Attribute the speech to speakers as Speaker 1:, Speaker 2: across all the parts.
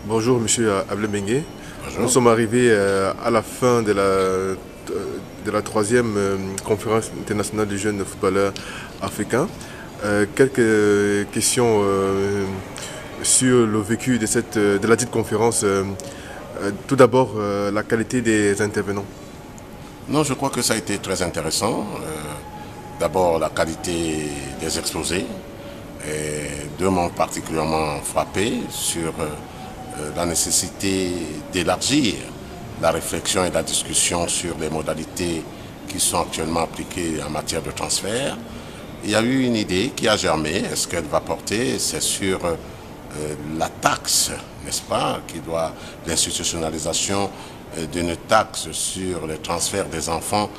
Speaker 1: Bonjour Monsieur Ablemengue. Nous
Speaker 2: Bonjour.
Speaker 1: sommes arrivés à la fin de la troisième conférence internationale des jeunes footballeurs africains. Quelques questions sur le vécu de la dite conférence. Tout d'abord, la qualité des intervenants.
Speaker 2: Non, je crois que ça a été très intéressant. D'abord, la qualité des exposés. Et deux m'ont particulièrement frappé sur la nécessité d'élargir la réflexion et la discussion sur les modalités qui sont actuellement appliquées en matière de transfert. Il y a eu une idée qui a germé. Est-ce qu'elle va porter? C'est sur la taxe, n'est-ce pas, qui doit, l'institutionnalisation d'une taxe sur les transferts des enfants,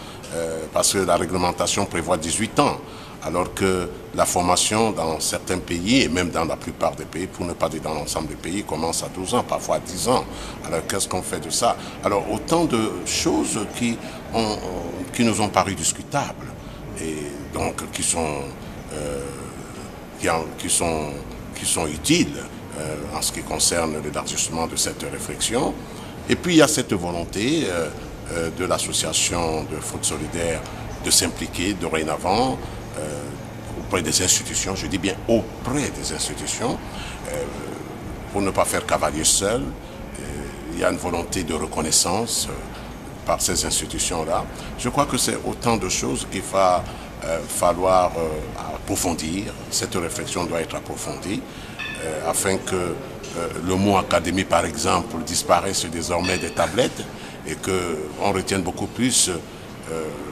Speaker 2: parce que la réglementation prévoit 18 ans, alors que la formation dans certains pays, et même dans la plupart des pays, pour ne pas dire dans l'ensemble des pays, commence à 12 ans, parfois à 10 ans. Alors qu'est-ce qu'on fait de ça? Alors autant de choses qui nous ont paru discutables, et donc qui sont utiles en ce qui concerne l'élargissement de cette réflexion. Et puis il y a cette volonté de l'association de foot solidaire de s'impliquer dorénavant auprès des institutions, je dis bien auprès des institutions, pour ne pas faire cavalier seul. Il y a une volonté de reconnaissance par ces institutions-là. Je crois que c'est autant de choses qu'il va falloir approfondir. Cette réflexion doit être approfondie afin que le mot académie, par exemple, disparaisse désormais des tablettes et qu'on retienne beaucoup plus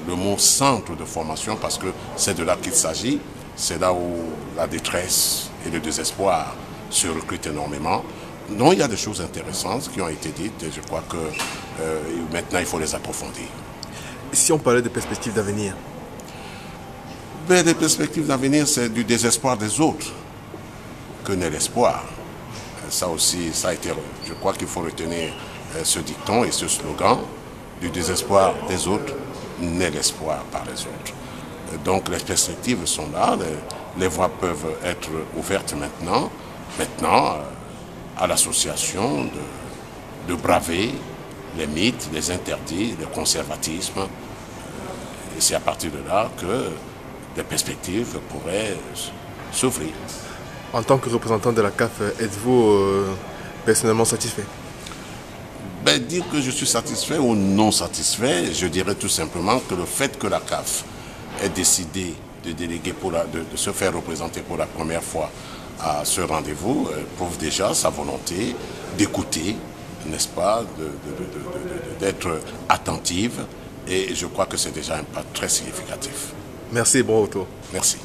Speaker 2: le mot centre de formation, parce que c'est de là qu'il s'agit. C'est là où la détresse et le désespoir se recrutent énormément. Donc il y a des choses intéressantes qui ont été dites et je crois que maintenant il faut les approfondir.
Speaker 1: Si on parlait de perspectives d'avenir.
Speaker 2: Mais les perspectives d'avenir, c'est du désespoir des autres que n'est l'espoir. Ça aussi, ça a été. Je crois qu'il faut retenir ce dicton et ce slogan: du désespoir des autres naît l'espoir par les autres. Donc les perspectives sont là, les voies peuvent être ouvertes maintenant. Maintenant, à l'association de braver les mythes, les interdits, le conservatisme. Et c'est à partir de là que des perspectives pourraient s'ouvrir.
Speaker 1: En tant que représentant de la CAF, êtes-vous personnellement satisfait?
Speaker 2: Ben, dire que je suis satisfait ou non satisfait, je dirais tout simplement que le fait que la CAF ait décidé de déléguer de se faire représenter pour la première fois à ce rendez-vous prouve déjà sa volonté d'écouter, n'est-ce pas, d'être attentive, et je crois que c'est déjà un pas très significatif.
Speaker 1: Merci et bon retour.
Speaker 2: Merci.